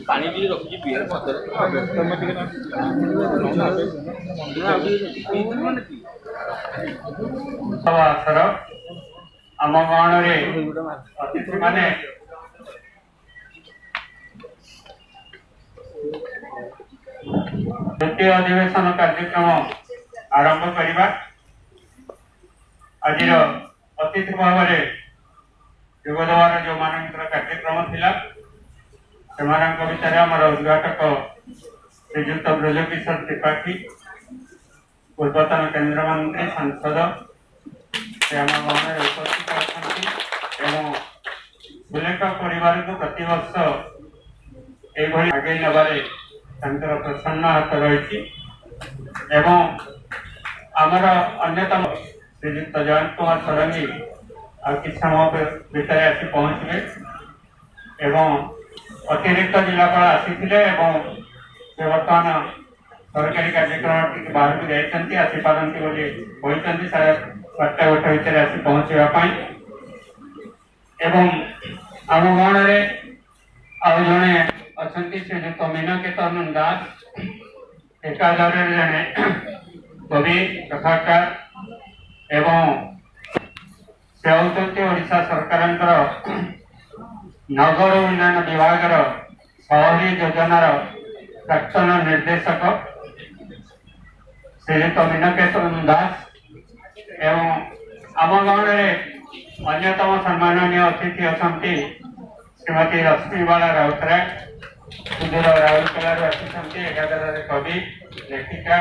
पानी भी रखी पिए आम गाँव अतिथि माने द्वितीय अधिवेशन कार्यक्रम आरंभ करवा। आज अतिथि भाव में जोगदेवार जो मान कार्यक्रम थिला भितर आमर उद्घाटक श्रीजुक्त ब्रजकिशोर त्रिपाठी पूर्वतन केंद्र मंत्री सांसद से आम गाँव में उपस्थित अच्छा सुलेखा परिवार को प्रतिवर्ष आगे नबारे प्रसन्न हाथ रही आमर अन्यतम श्रीजुक्त जयंत कुमार षडंगी आ कि समय भितर आसी पहुँचे अतिरिक्त जिलापाल आसी बर्तमान सरकारी कार्यक्रम बाहर को जाती आसीपारती बोली साढ़े 12 भितर आसी पहुँचापी आम गाँव में आउ जड़े अच्छा श्रीजुक्त मीनकेतन दास एकाधार जड़े कवि कथाकार से होती ओडिशा सरकार नगर उन्नयन विभाग शहरी योजनार प्राक्तन निर्देशक श्रीजुक्त मीनकेतन दास आम गाँव में अन्यतम सम्माननीय अतिथि अच्छा श्रीमती रश्मिबाला राउतराय सुदूर राउरकेला एकाधार कवि लेखिका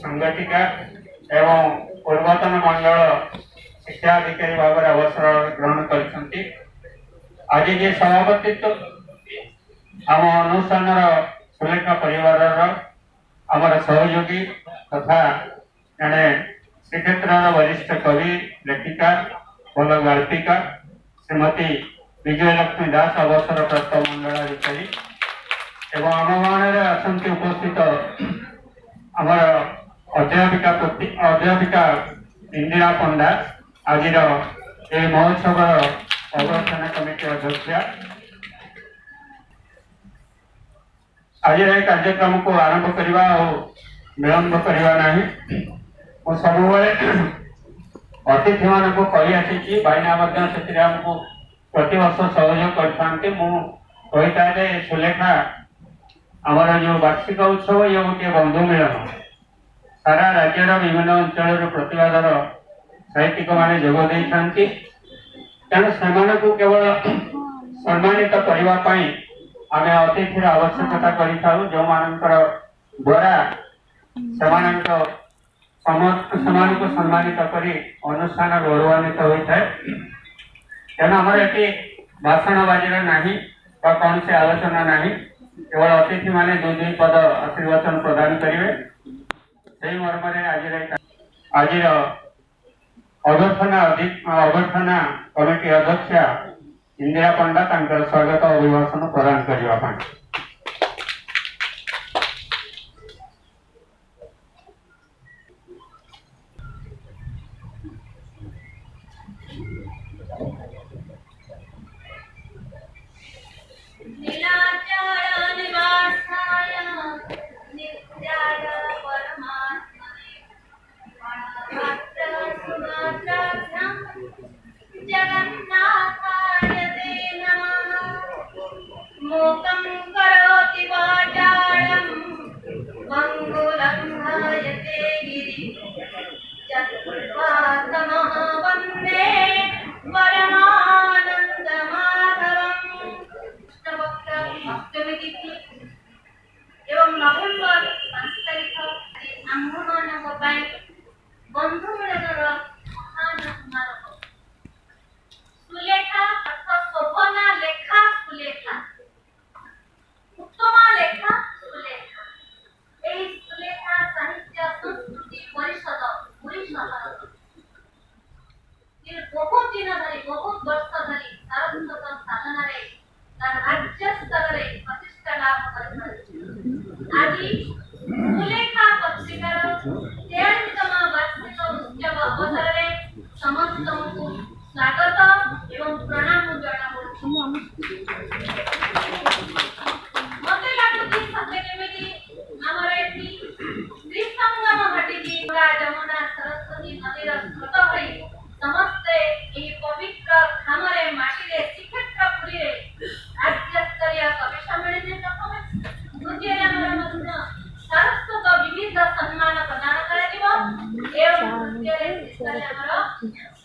संगठिका एवं पूर्वतन मंडल शिक्षा अधिकारी भाव में अवसर ग्रहण कर आज ये सभापतित्व आम अनुष्ठान सुलेखा परिवार आमर सहयोगी तथा जड़े श्रीक्षेत्र वरिष्ठ कवि लेखिका भल गाल्पिका श्रीमती विजयलक्ष्मी दास अवसर प्राप्त मंडलाधिकारी एवं आम गाँव में अच्छा उपस्थित आमर अध्यापिका इंदिरा पंडा आज महोत्सव अवर्थना कमिटी अध्यक्ष आज कार्यक्रम को आरंभ करवा और विलंब करवा नहीं सब अतिथि मान को कही आसी भाईना आमको प्रतिवर्ष सहयोग करते मुझे सुलेखा आमर जो वार्षिक उत्सव ये गोटे बंधु मिलन सारा राज्यर विभिन्न अंचल प्रतिभाधर साहित्यिक माने जोग देइछांती तेणु से केवल सम्मानित करने आमे अतिथि आवश्यकता करिथाउ जो मानकर द्वारा को सम्मानित करी अनुष्ठान गौरवान्वित होता है। तेणु आमर ये भाषण बाजी नहीं कौन से आलोचना नहीं केवल अतिथि माने दुई पद आशीर्वचन प्रदान करेंगे से मर्म आज अभ्यर्थना कमिटी अध्यक्ष इंदिरा पंडा स्वागत अभिभाषण प्रदान करने जय बहुत दिन धरी बहुत वर्ष धरी सारस्वत साधन राज्य स्तर में प्रतिष्ठा लाभ कर आज सुलेखा पत्रिकार 43तम वार्षिक उत्सव अवसर में समस्त को स्वागत एवं प्रणाम जनाऊँ। मते लागुची सत्य केमिति हमर एथि त्रिसंगम घटिची जमुना सरस्वती नदीर स्रोत भई समस्त एही पवित्र धामरे माटीरे श्रीक्षेत्र पुरीरे राज्य स्तरीय कवि सम्मेलन प्रथम द्वितीय हमर सरस्वत विविध सम्मान प्रदान कराଯିବ एवं तृतीय स्तरीय हमर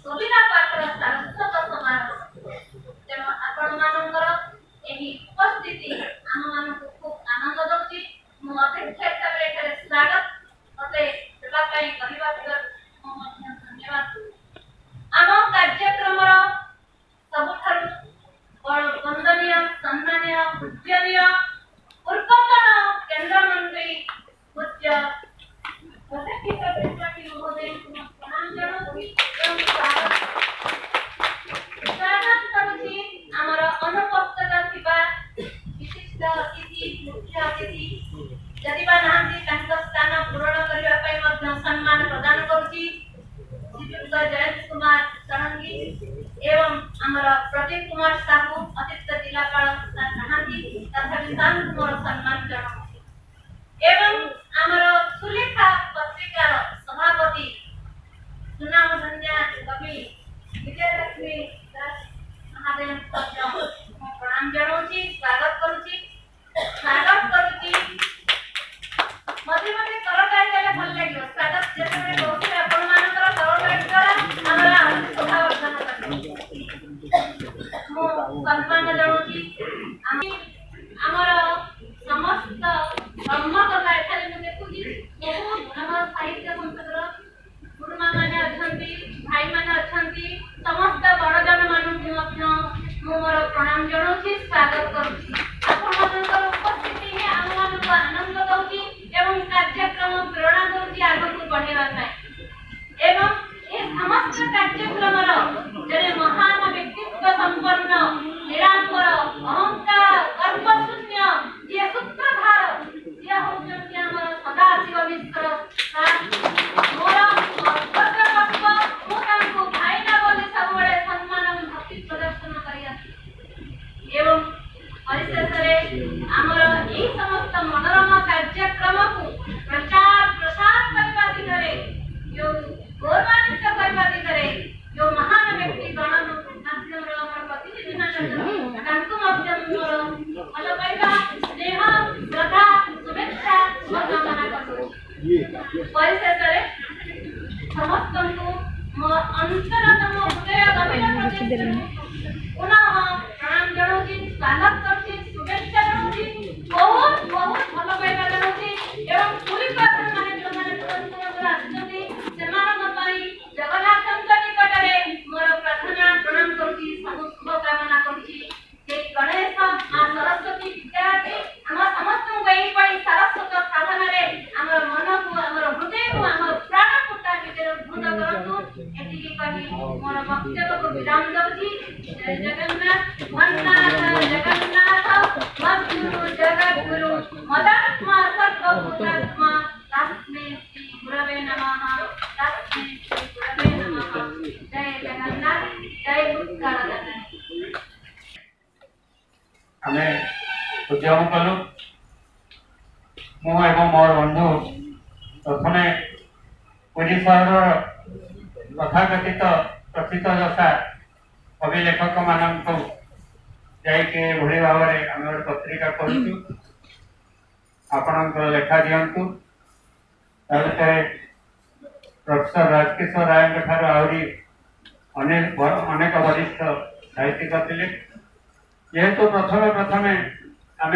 कविता पाठर सरस्वत समारोह तेणु आपण मानकर एही उपस्थिति आम मानक खूब आनंद दउची मु अपेक्षा हिसाब रे स्वागत मते सेवा पई कहबा मु मध्य धन्यवाद आम कार्यक्रम सबुठारु वंदनीय सम्मानीय पूजनीय पूर्वतन केंद्र मंत्री पूज्य प्रत्यक्ष त्रिपाठी महोदय को प्रणाम जनाऊँ एवं स्वागत करुछि आमर अनुपस्थित थिबा विशिष्ट अतिथि मुख्य अतिथि जदिबा नांती तांको स्थान पूर्ण करिबा पई मध्य सम्मान प्रदान करुछि श्रीयुक्त जयंत कुमार सरंगी एवं आमर प्रदीप कुमार साहू अतिरिक्त जिलापाल नांती तथा विशाल कुमार सम्मान जनाऊँ एवं आमर सुलेखा पत्रिकार सभापति सुनाम धन्या कवि विजयलक्ष्मी दास महादेव प्रणाम जनाऊँ स्वागत करुछि मध्य मध्य करताई देले भल लागियो स्वागत जेते कहू आपण मानकर करताई द्वारा हमरा शोभावर्धन करबो मो सम्मान जनाऊँ हमर समस्त ब्रह्म कथा एठारे मु देखुछि बहुत हमर साहित्य संसदर गुरुमा माने अछंती भाई माने अछंती समस्त बड़जन मानू मध्य मु मोर प्रणाम जनाऊँ स्वागत करुछि आपण मानकर उपस्थिति हे आम मानक आनंद दउछि एवं कार्यक्रम प्रेरणा दउछि आगु बढ़ेबा पई एवं ए समस्त कार्यक्रम जने महान व्यक्तित्व संपन्न निरांबर अहंकार गर्व शून्य जे सूत्रधार जे होचंती हमर सदाशिव मिश्र मोर कर्तव्य मु तांको भाईना बोली सबले सम्मान भक्ति प्रदर्शन करिया एवं परिशेष रे हमर ई समस्त मनोरम कार्यक्रम को प्रचार प्रसार करबा दिगरे यो गौरवान्वित करबा दिगरे यो महान व्यक्ति गण माध्यम रो हमर प्रतिनिधि मान तांको माध्यम मोर भल पाइबा स्नेह श्रद्धा शुभेच्छा कामना करू परिशेष रे समस्त को मो अंतरतम हृदय गभीर प्रति पुनः प्रणाम जनाऊँ स्वागत करछि शुभेच्छा जनाऊँ बहुत बहुत भल पाइबा जनाऊँ एवं पूरी पात्र माने जो माने प्रथम आछंती सेमान पई जगन्नाथଙ୍କ निकटरे मोर प्रार्थना प्रणाम करछि सब शुभ कामना करछि जे गणेश आ सरस्वती विद्यार्थी हम समस्त गई पई सरस्वती साधन रे हमर मन को हमर हृदय को हमर प्राण पुता भीतर भूत करतु एतिकी कहि मोर वक्तव्य को विराम दउछि जय जगन्नाथ वंदना जगन्नाथ मद्गुरु जगद्गुरु मदात्मा सर्वभूतात्मा तस्मै श्री गुरवे नमः तस्मै श्री गुरवे नमः जय जगन्नाथ जय उत्कलगण हमें उद्यम कलु मु एवं मोर बंधु प्रथमे पुरी सहर तथाकथित प्रसिद्ध दशा कवि लेखक मानक जाइके भली भाव में आम गोटे पत्रिका करूँ आपण लेखा दिंतु प्रोफेसर राजकिशोर राय ठार आहरी अनेक वरिष्ठ साहित्यिक थे जेहेतु प्रथमे प्रथमे आम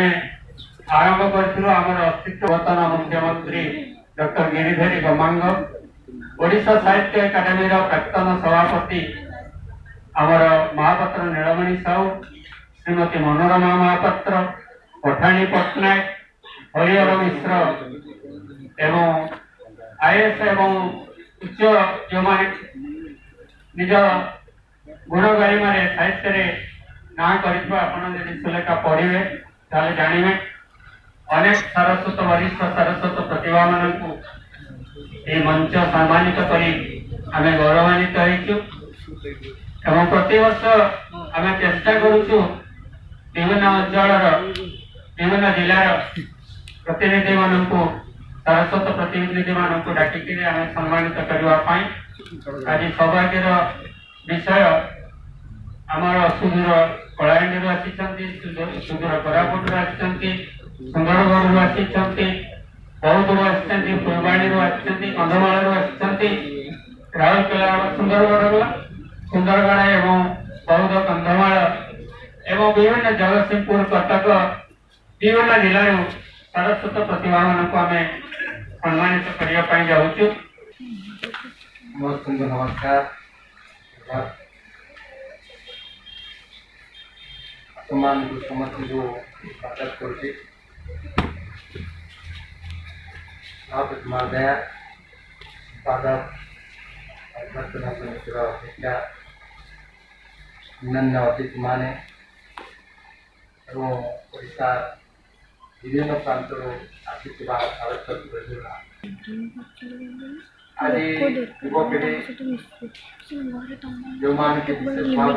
आरंभ कर अस्तित्वतन मुख्यमंत्री डॉक्टर गिरिधरी गमांग ओडिशा साहित्य एकाडेमी प्राक्तन सभापति आमर महापात्र नीलमणि साहू श्रीमती मनोरमा महापात्र पठाणी पट्टनायक हरिहर मिश्र एवं आईएएस एवं उच्च जो निज गुण गरिमारे साहित्य ना कर सुलेखा पढ़े ताले जानिबे अनेक सारस्वत वरिष्ठ सारस्वत प्रतिभा मानू ये मंच सम्मानित करी आमे गौरवान्वित होइछु प्रति वर्ष आमे चेष्टा करूछु विभिन्न अंचल विभिन्न जिलार प्रतिनिधि मानू सारस्वत प्रतिनिधि मानू डाकिक आमे सम्मानित करने आज सौभाग्यर विषय आमर सुदूर कलाहांडी आसी सुदूर कोरापुट आसी सुंदरगढ़ आसी बहुत आसी फुलवाणी आसी कंधमाल आसी राउरकेला सुंदरगढ़ सुंदरगढ़ एवं बौद्ध कंधमाल एवं विभिन्न जगतसिंहपुर कटक विभिन्न जिलूर सारस्वत प्रतिभा मानक आम सम्मानित करने जाऊँ। नमस्कार समस्त जो स्वागत करते महोदय स्वागत अन्य अतिथि माने ओडिशा विभिन्न प्रांत आसिथिबा सारस्वती आज युवपीढ़ी जो मान के विशेष भाव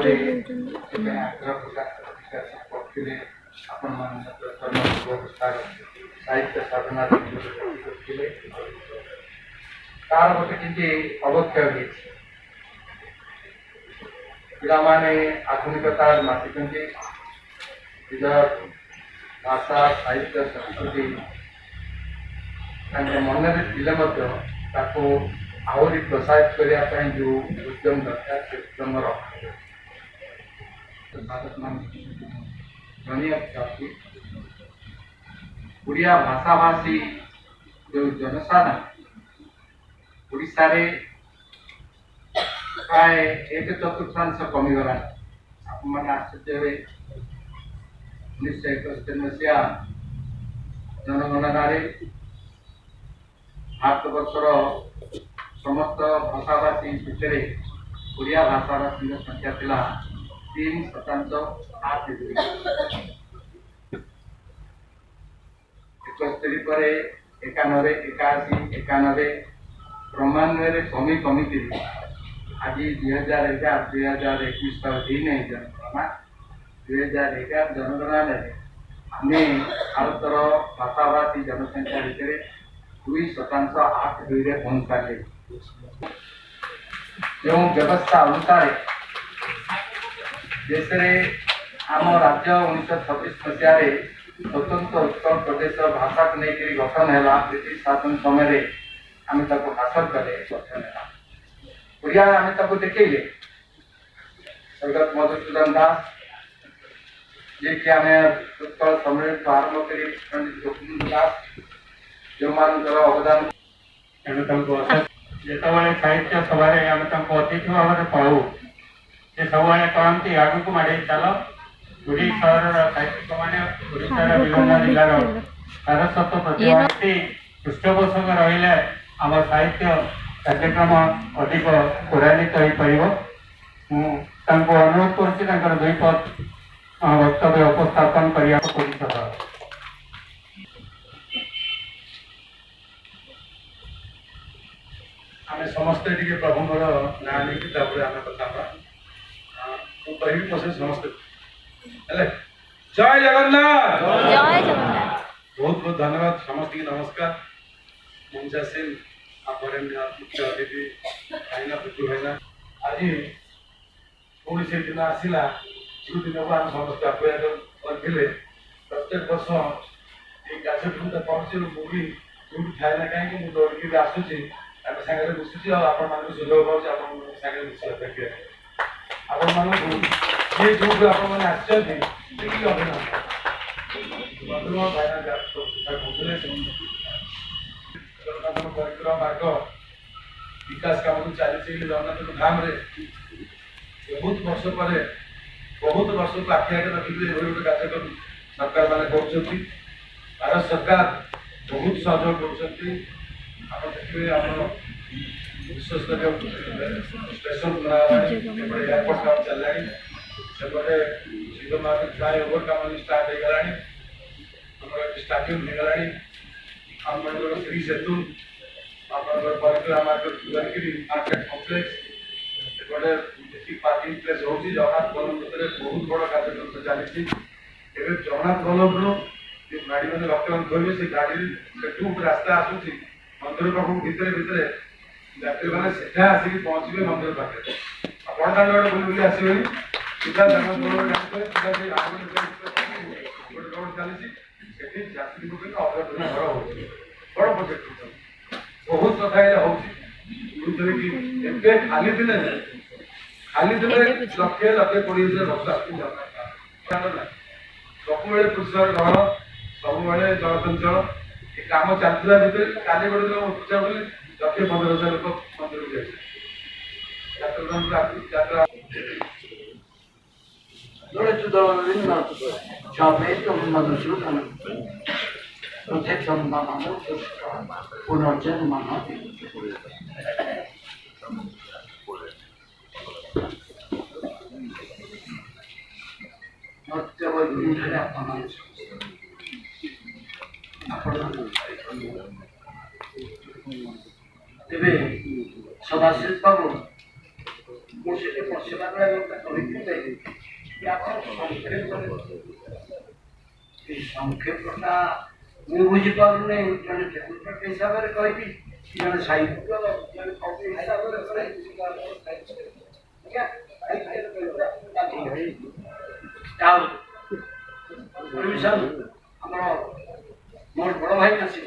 में आग्रह प्रकाश करते आपण साहित्य साधना तार गोटे किसी अवक्षय पिला माने आधुनिकतार मातिकंती निज भाषा साहित्य संस्कृति मन में आहरी प्रोत्साहित करने जो उद्यम दरकार से उद्यम ओडिया भाषाभाषी जो जनसाधारण ओडिशा रे प्राय 1/4 कमिगला आपने आश्चर्य हुए 1971 मसीहा जनगणना भारतवर्षर समस्त भाषाभाषी भितर ओडिया भाषार संख्या थिला 3.8 71 पर 91 81 91 क्रमान्वय कमी कमी थी आज 2011 2021 नहीं जनगणना 2011 जनगणना आम भारतर भाषाभाषी जनसंख्या भितर 2.8 पहुंच पारे जो व्यवस्था अनुसार देश में आम राज्य 1926 मसीह स्वतंत्र उत्तर प्रदेश भाषा को लेकर गठन है ब्रिटिश शासन समय आम हासिल कले गठन है ओडिया आम देखले स्वर्गत मधुसूदन दास जी कि आम उत्कल सम्मेलन आरंभ कर पंडित गोपीनाथ दास जो मानकर अवदान जिते साहित्य सभा आम अतिथि भाव में पाऊ से सब कहती आग को मारे चल पुरी सहर साहित्यिक मैंने ओडिशार विभिन्न जिलार सारस्वत प्रतिभा पृष्ठपोषक रही आम साहित्य कार्यक्रम अधिक त्वरान्वित हो पार अनुरोध कर दुई पद वक्तव्य उपस्थापन करने परिषद आम समस्ते टी प्रभुंर ना नहीं आम कथा कह समस्ते जय जगन्नाथ बहुत बहुत धन्यवाद समस्त की नमस्कार मंजा सिंह आप मुख्य अतिथि भाईना पुटू भाईना आज पुणी से दिन आसला जो दिन को आम समस्त अपेक्षा करते प्रत्येक वर्ष ये कार्यक्रम पहुंचे मुझे जो थाए ना कहीं दौड़ आसूसी सागे मिशुची आपण सुलभ पाँच सागे मिशा देखिए आपण मानू ये जो आपने आसचंदी अभिनंदन बंधु भाईना कहते जगन्नाथ परिक्रमा मार्ग विकास काम चली जगन्नाथ धाम बहुत वर्ष पर बहुत वर्ष को आखि आगे रखिए गोटे कार्यक्रम सरकार मैंने कर भारत सरकार बहुत सहयोग कर देखिए आप विश्वस्तरीय स्टेशन बनावानी एपटे एयरपोर्ट काम चलानी सेपटे सिंगल मार्केट फ्लाईओवर काम स्टार्ट हो गलानी हमर स्टार्टिंग हो गलानी हमर श्री सेतु आपनकर परिक्रमा मार्केट करके मार्केट कॉम्प्लेक्स एपटे जेति पार्किंग प्लेस होची जगन्नाथ कॉलोनी भितर बहुत बड़ कार्यक्रम चली एबे जगन्नाथ कॉलोनी रो जे गाड़ी में रखते धोबे से गाड़ी से रास्ता आसुची मंदिर पाखु भितर भितर यात्री मैंने सीधा आसिक पहुंचे मंदिर पाखे आपण दांड गोटे बुली बुली आसबे सीधा जगन्नाथ कॉलोनी सीधा से गोटे रोड चली सेठी यात्री को अवरोधना घर होची बड़ प्रोजेक्ट बहुत कथा ये होची कि एबे खाली दिन लक्षे लक्षे 20,000 भक्त आसुची सबुबले पुरुषर घर सबुबले जलचंचल ये काम चलता भितर काली गोटे दिन पूजा बोली 15,000 लोक मंदिर को यात्रा पुनर्जन्म तेरे सदाशिव बाबू मुझे पश्चिम संक्षेपटा मुझे बुझीपारे जन टेक्निक हिसाब से कहि जन साहित्य जन कवि हिसाब से मोर बड़ भाई आसी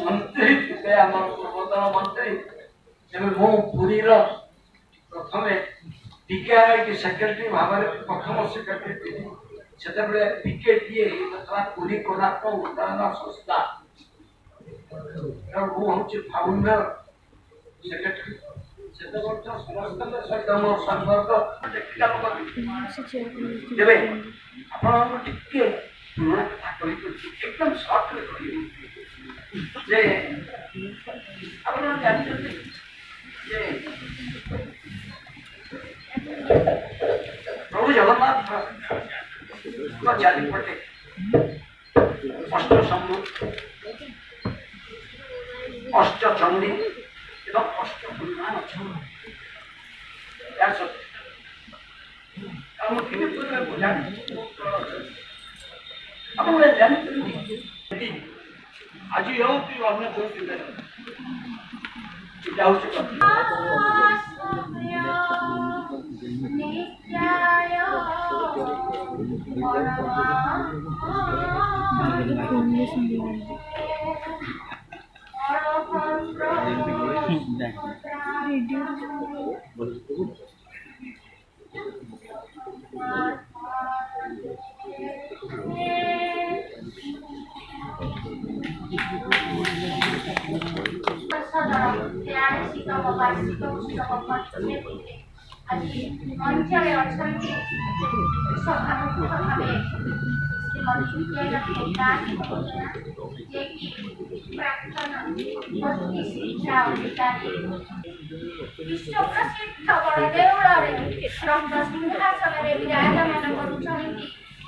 मंत्री थे आम पूर्वतन मंत्री तेज मु पुरी प्रथम टीके सेक्रेटरी भाव में प्रथम सेक्रेटरी से टीके पुरी कोणात्मक उन्नयन संस्था मुझे फाउंडर सेक्रेटरी समस्त सहित मोर संपर्क तेरे आप एकदम सर्ट जे आप जानते प्रभु जगन्नाथ चारिपटे अष्टशंभु अष्टचंडी एवं अष्टहनुमान अच्छा आज अन्य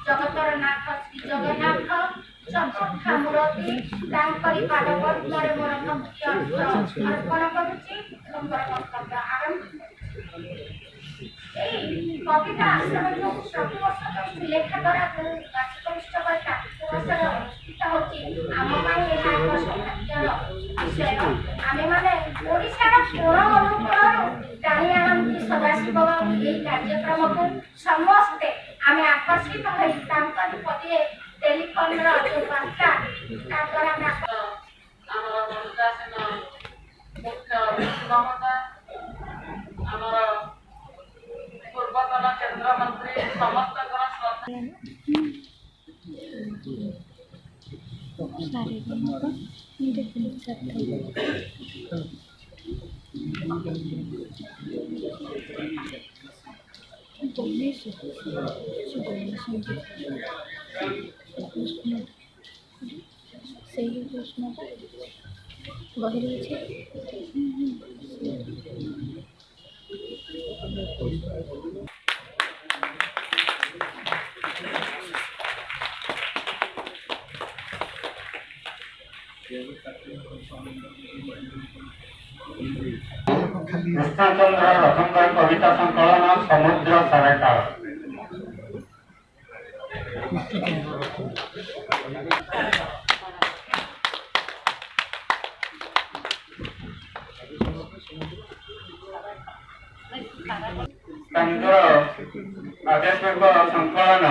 जगतर नाथ श्री जगन्नाथ चतुर्था मूर्ति तांकरी पाद पद्मरे मोर भक्ति अर्पण करुछि कर्तव्य आरंभ कविता आश्रम जो प्रति वर्ष लेखा द्वारा वार्षिक उत्सव वर्षर अनुष्ठित होछि आम पाई एहा एक सौभाग्यर विषय आमे माने ओडिशार कोण अनुकोण टाणी आनंदी सदाशिव बाबू एही कार्यक्रम को समस्ते आमे आकर्षित होई तांकरी पदे टेलीफोन रो जो वार्ता ताद्वारा आमे ଆମର ମମତାସୀନ ମୁଖ୍ୟ ମମତା ଆମର ପୂର୍ବତନ କେନ୍ଦ୍ରମନ୍ତ୍ରୀ ସମସ୍ତଙ୍କର श्रद्धा ବହିରେ ଅଛି। କୃଷ୍ଣଚନ୍ଦ୍ର ରଥଙ୍କର କବିତା ସଂକଳନ ସମୁଦ୍ର ସାରାକାଳ। ତାଙ୍କର ଆଧ୍ୟାତ୍ମିକ ସଂକଳନ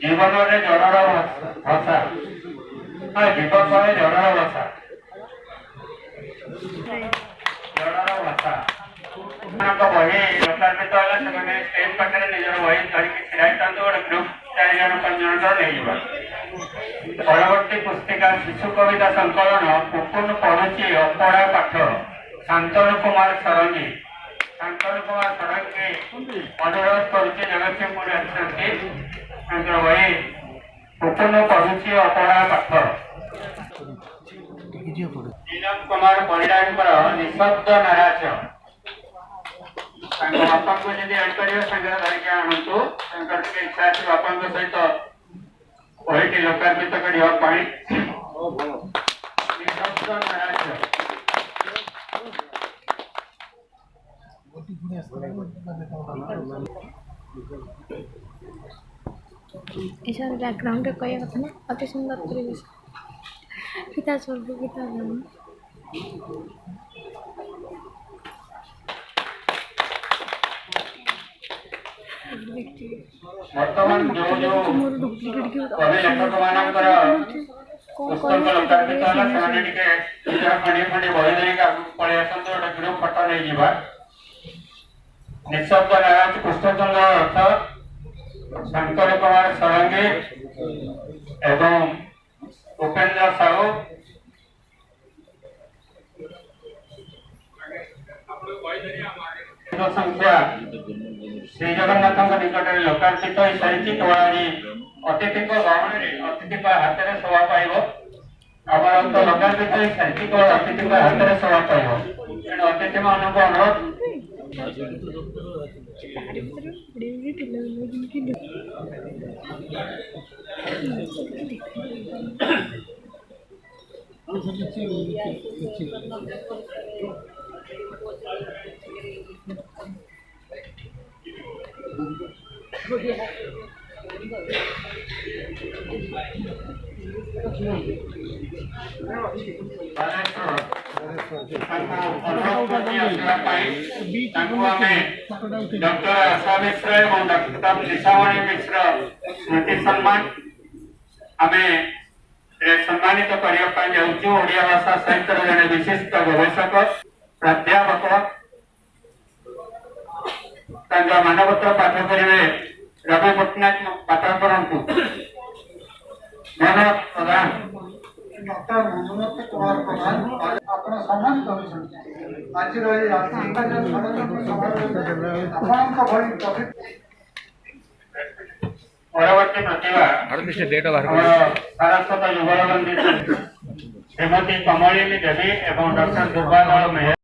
ଜୀବନରେ ଜଳର ଭାଷା, ଜୀବନରେ ଜଳର ଭାଷା, ଜଳର ଭାଷା। ସେମାନଙ୍କ ବହି ଲୋକାର୍ପିତ ହେଲା, ସେମାନେ ଷ୍ଟେଜ ପାଖରେ ନିଜର ବହି ଧରିକି ଛିଡ଼ା ହେଇଥାନ୍ତୁ, ଗୋଟେ ଗ୍ରୁପ 4 ଜଣ 5 ଜଣଙ୍କର ନେଇଯିବା। ପରବର୍ତ୍ତୀ ପୁସ୍ତିକା ଶିଶୁ କବିତା ସଂକଳନ ପୁପୁନ ପଢୁଛି ଅପଢ଼ା ପାଠ, ଶାନ୍ତନୁ କୁମାର ଷଡ଼ଙ୍ଗୀ। ଶାନ୍ତନୁ କୁମାର ଷଡ଼ଙ୍ଗୀ ଅନୁରୋଧ କରୁଛି, ଜଗତସିଂହପୁର ଆସିଛନ୍ତି, ତାଙ୍କର ବହି ପୁପୁନ ପଢୁଛି ଅପଢ଼ା ପାଠ। ବିନୋଦ କୁମାର ପରିଡ଼ାଙ୍କର ନିଃଶବ୍ଦ ନାରାଜ। ତାଙ୍କ ବାପାଙ୍କୁ ଯଦି ଆଣି ପାରିବେ ସାଙ୍ଗରେ ଧରିକି ଆଣନ୍ତୁ, ତାଙ୍କର ଟିକେ ଇଚ୍ଛା ଅଛି ବାପାଙ୍କ ସହିତ ବହିଟି ଲୋକାର୍ପିତ କରିବା ପାଇଁ। ନିଃଶବ୍ଦ ନାରାଜ। ଏସବୁ ବ୍ୟାକଗ୍ରାଉଣ୍ଡରେ କହିବା କଥା ନା, ଅତି ସୁନ୍ଦର ପରିବେଶ। ପିତା ସ୍ୱର୍ଗ ପିତା ଜନ୍ମ ବର୍ତ୍ତମାନ ଯୋଉ କବି ଲେଖକ ମାନଙ୍କର ପୁସ୍ତକ ଲୋକାର୍ପିତ ହେଲା, ସେମାନେ ଟିକେ ନିଜର ଖଣ୍ଡିଏ ଖଣ୍ଡିଏ ବହି ଧରିକି ଆଗକୁ ପଳେଇ ଆସନ୍ତୁ, ଗୋଟେ ଗ୍ରୁପ ଫଟୋ ନେଇଯିବା। ନିଃଶବ୍ଦ ନାରାଜ କୃଷ୍ଣଚନ୍ଦ୍ର ରଥ, ଶଙ୍କର କୁମାର ଷଡ଼ଙ୍ଗୀ ଏବଂ ଉପେନ୍ଦ୍ର ସାହୁ। ସଂଖ୍ୟା ଶ୍ରୀ ଜଗନ୍ନାଥଙ୍କ ନିକଟରେ ଲୋକାର୍ପିତ ହୋଇସାରିଛି। କେବଳ ଆଜି ଅତିଥିଙ୍କ ଗହଣରେ, ଅତିଥିଙ୍କ ହାତରେ ଶୋଭା ପାଇବ। ଆମର ତ ଲୋକାର୍ପିତ ହୋଇସାରିଛି, କେବଳ ଅତିଥିଙ୍କ ହାତରେ ଶୋଭା ପାଇବ। ତେଣୁ ଅତିଥି ମାନଙ୍କୁ ଅନୁରୋଧ डॉक्टर आशा मिश्र और डॉक्टर निशामणि मिश्र स्मृति सम्मान आम सम्मानित करने जाऊँ। ओडिया भाषा साहित्य जड़े विशिष्ट गवेषक प्राध्यापक मानपत्र पाठ करेंगे रवि पट्टनायक पाठ करतु। मनोज प्रधान डॉक्टर मनोज कुमार प्रधान आप सम्मानित होती आज परवर्ती प्रतिभा सारस्वत युगल श्रीमती कमलिनी देवी और डॉक्टर दुर्गाधर मेहर।